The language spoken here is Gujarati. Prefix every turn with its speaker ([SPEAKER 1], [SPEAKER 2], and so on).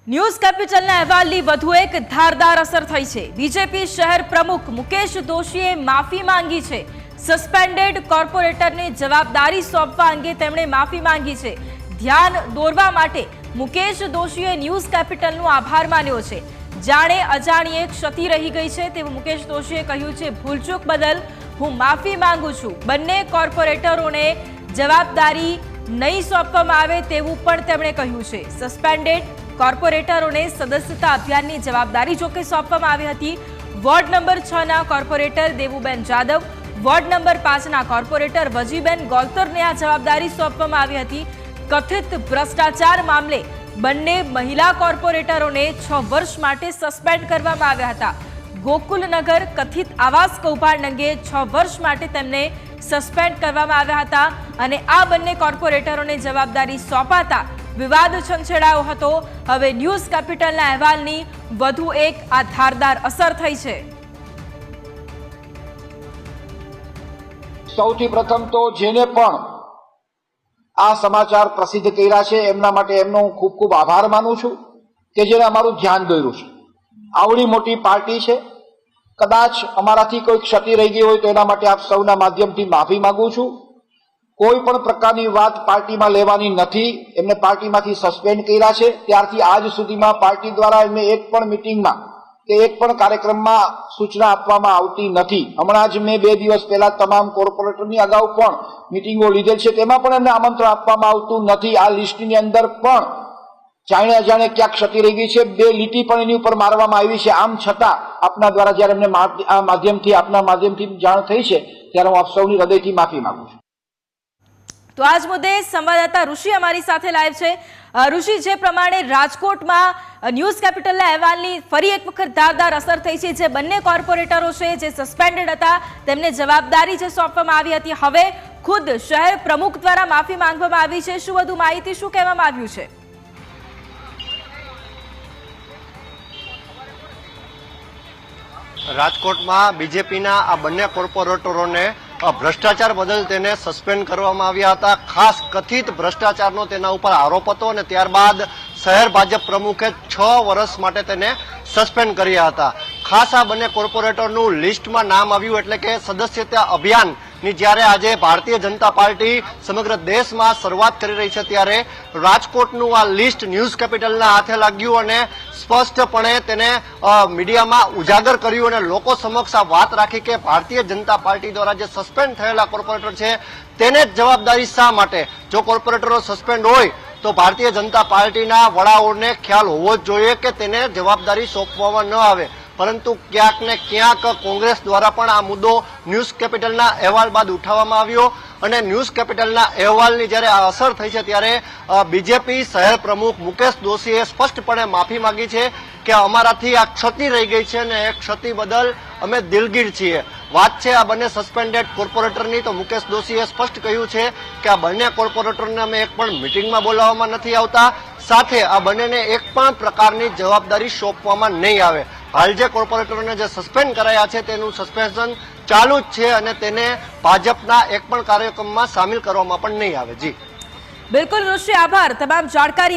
[SPEAKER 1] ન્યૂઝ કેપિટલના અહેવાલની વધુ એક ધારદાર અસર થઈ છે। બીજેપી શહેર પ્રમુખ મુકેશ દોશીએ માફી માંગી છે। સસ્પેન્ડેડ કોર્પોરેટરને જવાબદારી સોંપવા અંગે તેમણે માફી માંગી છે। ધ્યાન દોરવા માટે મુકેશ દોશીએ ન્યૂઝ કેપિટલનો આભાર માન્યો છે। જાણે અજાણીએ ક્ષતિ રહી ગઈ છે તેવું મુકેશ દોશીએ કહ્યું છે। ભૂલચૂક બદલ હું માફી માંગુ છું। બંને કોર્પોરેટરોને જવાબદારી નહીં સોંપવામાં આવે તેવું પણ તેમણે કહ્યું છે। સસ્પેન્ડેડ કોર્પોરેટરોને સદસ્યતા અભિયાનની જવાબદારી જોકે સોંપવામાં આવી હતી। વોર્ડ નંબર 6 ના corporator Devuben Jadav, ward number 5 ના કોર્પોરેટર વજીબેન ગોલતરને આ જવાબદારી સોંપવામાં આવી હતી। કથિત ભ્રષ્ટાચાર મામલે બંને મહિલા કોર્પોરેટરોને 6 વર્ષ માટે સસ્પેન્ડ કરવામાં આવ્યા હતા। ગોકુલનગર કથિત આવાસ કૌભાંડ અંગે 6 વર્ષ માટે તેમને સસ્પેન્ડ કરવામાં આવ્યા હતા અને આ બંને કોર્પોરેટરોને જવાબદારી સોંપાતા વિવાદ છંછેડાયો હતો। હવે ન્યૂઝ કેપિટલના અહેવાલની વધુ એક આ ધારદાર અસર થઈ છે।
[SPEAKER 2] સૌથી પ્રથમ તો જેને પણ આ સમાચાર પ્રસિદ્ધ કર્યા છે એમના માટે એમનો હું ખૂબ ખૂબ આભાર માનું છું કે જેને અમારું ધ્યાન દોર્યું છે। આવડી મોટી પાર્ટી છે, કદાચ અમારાથી કોઈ ક્ષતિ રહી ગઈ હોય તો એના માટે આપ સૌના માધ્યમથી માફી માંગુ છું। કોઈ પણ પ્રકારની વાત પાર્ટીમાં લેવાની નથી। એમને પાર્ટીમાંથી સસ્પેન્ડ કર્યા છે ત્યારથી આજ સુધીમાં પાર્ટી દ્વારા એમને એક પણ મિટિંગમાં કે એક પણ કાર્યક્રમમાં સૂચના આપવામાં આવતી નથી। હમણાં જ મેં 2 દિવસ પહેલા તમામ કોર્પોરેટરની અગાઉ પણ મિટિંગો લીધેલ છે, તેમાં પણ એમને આમંત્રણ આપવામાં આવતું નથી। આ લિસ્ટની અંદર પણ જાણે અજાણે ક્યાંક ક્ષતિ રહી ગઈ છે, 2 લીટી પણ એની ઉપર મારવામાં આવી છે। આમ છતાં આપના દ્વારા જ્યારે એમને આપના માધ્યમથી જાણ થઈ છે ત્યારે હું આપ સૌની હૃદયથી માફી માંગુ છું।
[SPEAKER 1] તો આજ મુદ્દે સંવાદદાતા ઋષિ અમારી સાથે લાઈવ છે। ઋષિ, જે પ્રમાણે રાજકોટમાં ન્યૂઝ કેપિટલના અહેવાલની ફરી એક વખત ધારદાર અસર થઈ છે। જે બંને કોર્પોરેટરો છે જે સસ્પેન્ડેડ હતા તેમને જવાબદારી જે સોંપવામાં આવી હતી, હવે ખુદ શહેર પ્રમુખ દ્વારા માફી માંગવામાં આવી છે। શું વધુ માહિતી, શું કહેવામાં આવ્યું છે?
[SPEAKER 3] રાજકોટમાં બીજેપીના આ બંને કોર્પોરેટરોને ભ્રષ્ટાચાર બદલ તેને સસ્પેન્ડ કરવામાં આવ્યા હતા। ખાસ કથિત ભ્રષ્ટાચારનો તેના ઉપર આરોપ હતો અને ત્યારબાદ શહેર ભાજપ પ્રમુખે 6 વર્ષ માટે તેને સસ્પેન્ડ કર્યા હતા। ખાસ આ બંને કોર્પોરેટરનું લિસ્ટમાં નામ આવ્યું એટલે કે સદસ્યતા અભિયાનની જ્યારે આજે ભારતીય જનતા પાર્ટી સમગ્ર દેશમાં શરૂઆત કરી રહી છે ત્યારે રાજકોટનું આ લિસ્ટ ન્યૂઝ કેપિટલના હાથે લાગ્યું અને સ્પષ્ટપણે તેને મીડિયામાં ઉજાગર કર્યું અને લોકો સમક્ષ આ વાત રાખી કે ભારતીય જનતા પાર્ટી દ્વારા જે સસ્પેન્ડ થયેલા કોર્પોરેટર છે તેને જ જવાબદારી શા માટે? જો કોર્પોરેટરો સસ્પેન્ડ હોય તો ભારતીય જનતા પાર્ટીના વડાઓને ખ્યાલ હોવો જ જોઈએ કે તેને જવાબદારી સોંપવામાં ન આવે, પરંતુ ક્યાંક ને ક્યાંક કોંગ્રેસ દ્વારા પણ આ મુદ્દો ન્યૂઝ કેપિટલના અહેવાલ બાદ ઉઠાવવામાં આવ્યો અને ન્યૂઝ કેપિટલના અહેવાલની જ્યારે આ અસર થઈ છે ત્યારે બીજેપી શહેર પ્રમુખ મુકેશ દોશીએ સ્પષ્ટપણે માફી માંગી છે કે અમારાથી આ ક્ષતિ રહી ગઈ છે અને એ ક્ષતિ બદલ અમે દિલગીર છીએ। વાત છે આ બંને સસ્પેન્ડેડ કોર્પોરેટરની, તો મુકેશ દોશીએ સ્પષ્ટ કહ્યું છે કે આ બંને કોર્પોરેટરને અમે એક પણ મિટિંગમાં બોલાવવામાં નથી આવતા, સાથે આ બંનેને એક પણ પ્રકારની જવાબદારી સોંપવામાં નહીં આવે। હાલ જે કોર્પોરેટરોને જે સસ્પેન્ડ કરાયા છે તેનું સસ્પેન્શન ચાલુ જ છે અને તેને ભાજપના એક પણ કાર્યક્રમમાં સામેલ કરવામાં પણ નહીં આવે। જી
[SPEAKER 1] બિલકુલ ઋષિ, આભાર તમામ જાણકારી